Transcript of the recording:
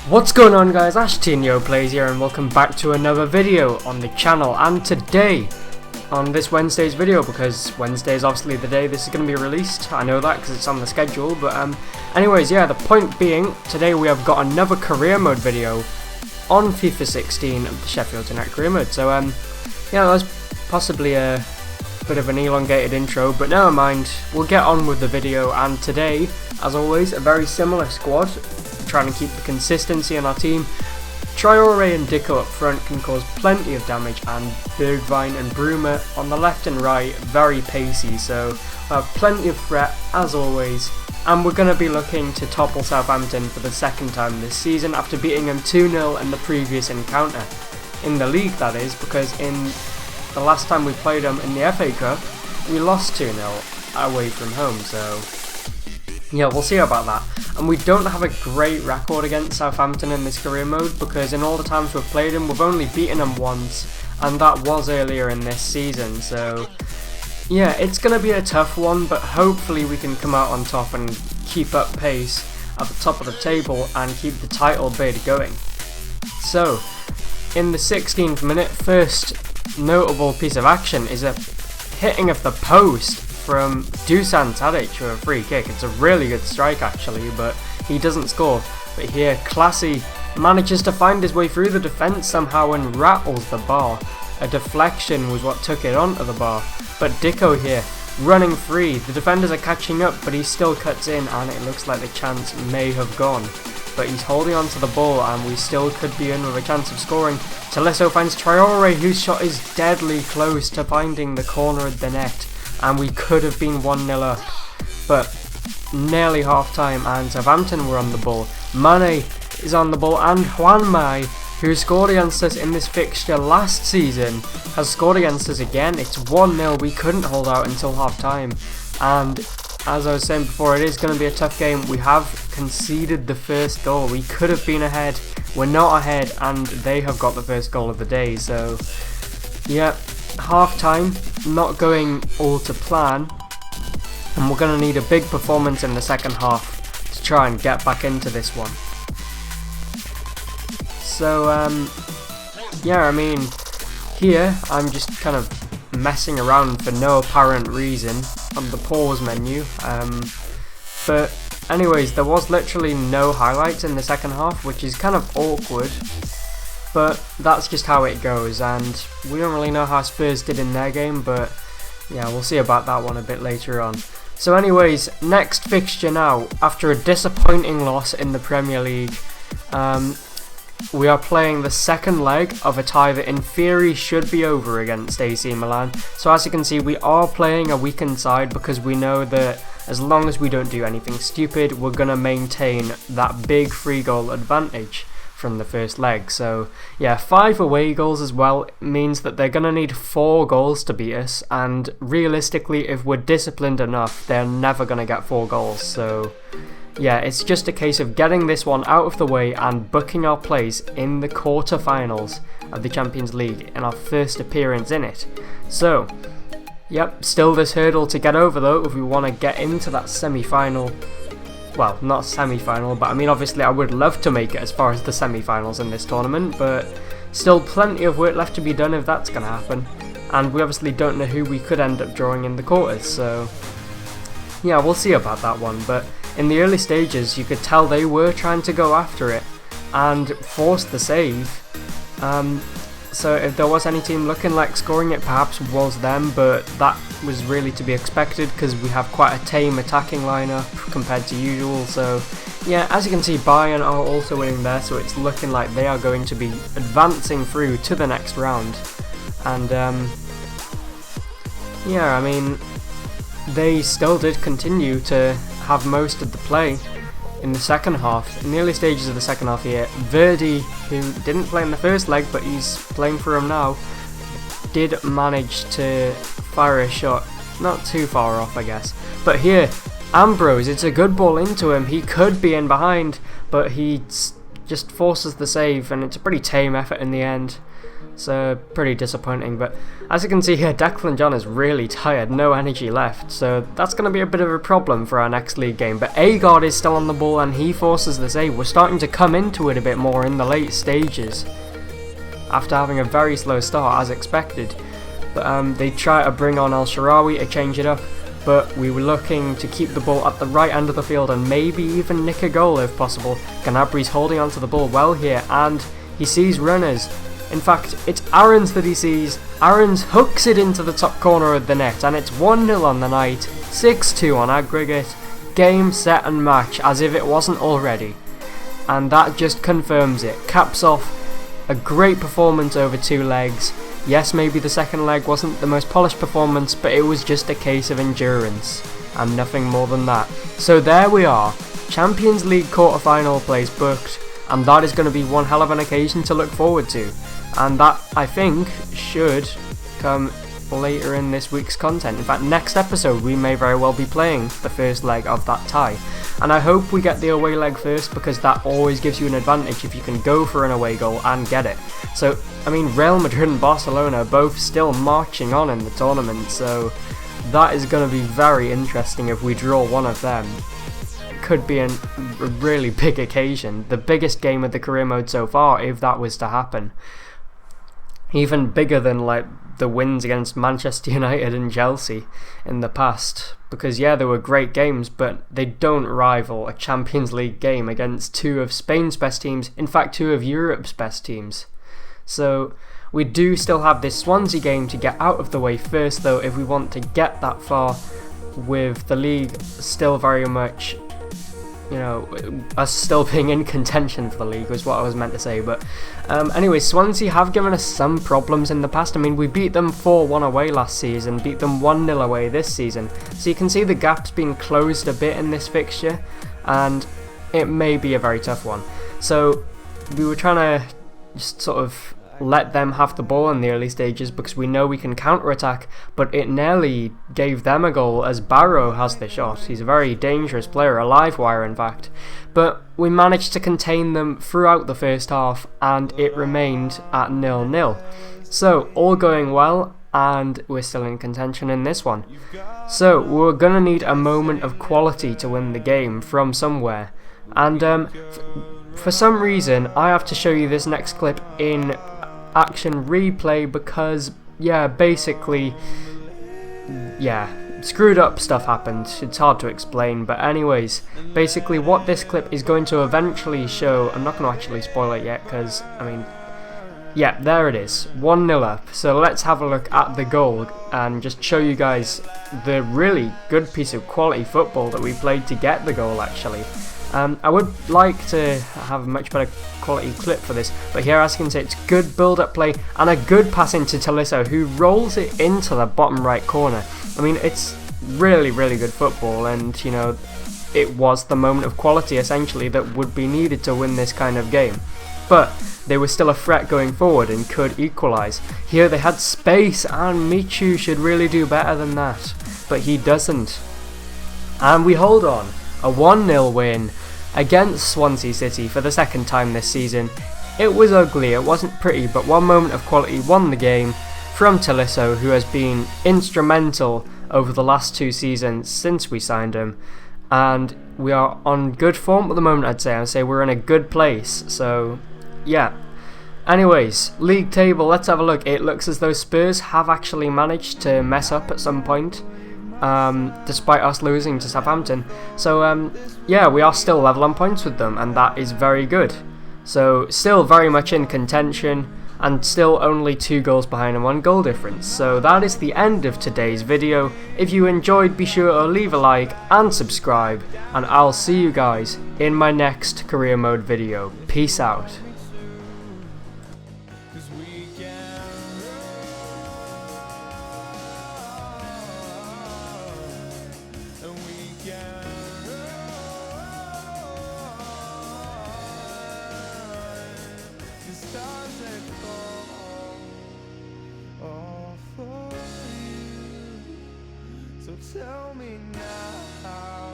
What's going on, guys? Ashtinho Plays here and welcome back to another video on the channel. And today, on this Wednesday's video, because Wednesday is obviously the day this is going to be released, I know that because it's on the schedule, but anyways, yeah, the point being, today we have got another career mode video on FIFA 16 of the Sheffield United Career Mode. So yeah, that was possibly a bit of an elongated intro, but never mind, we'll get on with the video. And today, as always, a very similar squad, trying to keep the consistency in our team. Traore and Dicko up front can cause plenty of damage, and Bergwijn and Bruma on the left and right, very pacey, so we'll have plenty of threat as always. And we're going to be looking to topple Southampton for the second time this season after beating them 2-0 in the previous encounter. In the league, that is, because in the last time we played them in the FA Cup, we lost 2-0 away from home, so yeah, we'll see about that. And we don't have a great record against Southampton in this career mode, because in all the times we've played them, we've only beaten them once, and that was earlier in this season. So yeah, it's going to be a tough one, but hopefully we can come out on top and keep up pace at the top of the table and keep the title bid going. So, in the 16th minute, first notable piece of action is a hitting of the post from Dusan Tadic with a free kick. It's a really good strike actually, but he doesn't score. But here, Classy manages to find his way through the defence somehow and rattles the bar. A deflection was what took it onto the bar. But Dicko here, running free. The defenders are catching up, but he still cuts in, and it looks like the chance may have gone. But he's holding on to the ball, and we still could be in with a chance of scoring. Tolisso finds Traore, whose shot is deadly close to finding the corner of the net, and we could have been 1-0 up. But nearly half time, and Southampton were on the ball. Mane is on the ball, and Juan Mai, who scored against us in this fixture last season, has scored against us again. It's 1-0, we couldn't hold out until half time, and as I was saying before, it is going to be a tough game. We have conceded the first goal. We could have been ahead, we're not ahead, and they have got the first goal of the day. So yeah, half time, not going all to plan, and we're going to need a big performance in the second half to try and get back into this one. So yeah, I mean, here I'm just kind of messing around for no apparent reason on the pause menu, but anyways, there was literally no highlights in the second half, which is kind of awkward, but that's just how it goes, and we don't really know how Spurs did in their game, but yeah, we'll see about that one a bit later on. So anyways, next fixture now, after a disappointing loss in the Premier League, we are playing the second leg of a tie that in theory should be over against AC Milan. So as you can see, we are playing a weakened side because we know that as long as we don't do anything stupid, we're going to maintain that big 3-goal advantage from the first leg. So yeah, 5 away goals as well means that they're going to need 4 goals to beat us, and realistically, if we're disciplined enough, they're never going to get 4 goals. So yeah, it's just a case of getting this one out of the way and booking our place in the quarter-finals of the Champions League in our first appearance in it. So yep, still this hurdle to get over though if we want to get into that semi-final. Well, not semi-final, but I mean, obviously I would love to make it as far as the semi-finals in this tournament, but still plenty of work left to be done if that's going to happen. And we obviously don't know who we could end up drawing in the quarters, so yeah, we'll see about that one. But in the early stages, you could tell they were trying to go after it and force the save. So if there was any team looking like scoring it, perhaps was them, but that was really to be expected because we have quite a tame attacking lineup compared to usual. So yeah, as you can see, Bayern are also winning there, so it's looking like they are going to be advancing through to the next round. And yeah, I mean, they still did continue to have most of the play in the second half. In the early stages of the second half here, Verdi, who didn't play in the first leg but he's playing for him now, did manage to fire a shot, not too far off I guess. But here, Ambrose, it's a good ball into him, he could be in behind, but he just forces the save, and it's a pretty tame effort in the end. So pretty disappointing, but as you can see here, Declan John is really tired, no energy left, so that's going to be a bit of a problem for our next league game. But Agard is still on the ball and he forces the save. We're starting to come into it a bit more in the late stages after having a very slow start as expected. But they try to bring on El Shaarawy to change it up, but we were looking to keep the ball at the right end of the field and maybe even nick a goal if possible. Gnabri's holding onto the ball well here and he sees runners. In fact, it's Aarons that he sees. Aarons hooks it into the top corner of the net and it's 1-0 on the night, 6-2 on aggregate, game, set and match as if it wasn't already. And that just confirms it, caps off a great performance over 2 legs. Yes, maybe the second leg wasn't the most polished performance, but it was just a case of endurance and nothing more than that. So there we are, Champions League quarter-final place booked, and that is going to be one hell of an occasion to look forward to. And that, I think, should come later in this week's content. In fact, next episode we may very well be playing the first leg of that tie. And I hope we get the away leg first, because that always gives you an advantage if you can go for an away goal and get it. So, I mean, Real Madrid and Barcelona are both still marching on in the tournament, so that is going to be very interesting if we draw one of them. Could be a really big occasion, the biggest game of the career mode so far if that was to happen. Even bigger than like the wins against Manchester United and Chelsea in the past, because yeah, they were great games, but they don't rival a Champions League game against 2 of Spain's best teams, in fact 2 of Europe's best teams. So we do still have this Swansea game to get out of the way first though, if we want to get that far, with the league still very much, you know, us still being in contention for the league was what I was meant to say. But anyway, Swansea have given us some problems in the past. I mean, we beat them 4-1 away last season, beat them 1-0 away this season. So you can see the gap's been closed a bit in this fixture, and it may be a very tough one. So we were trying to just sort of let them have the ball in the early stages, because we know we can counter-attack, but it nearly gave them a goal as Barrow has the shot. He's a very dangerous player, a live wire in fact. But we managed to contain them throughout the first half and it remained at 0-0. So all going well, and we're still in contention in this one. So we're going to need a moment of quality to win the game from somewhere. And for some reason I have to show you this next clip in action replay because, yeah, basically, yeah, screwed up stuff happened. It's hard to explain, but anyways, basically what this clip is going to eventually show, I'm not going to actually spoil it yet because, I mean, yeah, there it is, 1-0 up. So let's have a look at the goal and just show you guys the really good piece of quality football that we played to get the goal actually. I would like to have a much better quality clip for this, but here, as you can see, it's good build-up play and a good pass into Tolisso, who rolls it into the bottom right corner. I mean, it's really, really good football, and, you know, it was the moment of quality, essentially, that would be needed to win this kind of game. But they were still a threat going forward and could equalise. Here they had space, and Michu should really do better than that, but he doesn't. And we hold on. A 1-0 win against Swansea City for the second time this season. It was ugly, it wasn't pretty, but one moment of quality won the game from Tolisso, who has been instrumental over the last 2 seasons since we signed him. And we are on good form at the moment, I'd say we're in a good place, so yeah. Anyways, league table, let's have a look. It looks as though Spurs have actually managed to mess up at some point, despite us losing to Southampton. So yeah, we are still level on points with them, and that is very good. So still very much in contention, and still only 2 goals behind and 1 goal difference. So that is the end of today's video. If you enjoyed, be sure to leave a like and subscribe, and I'll see you guys in my next career mode video. Peace out. Tell me now.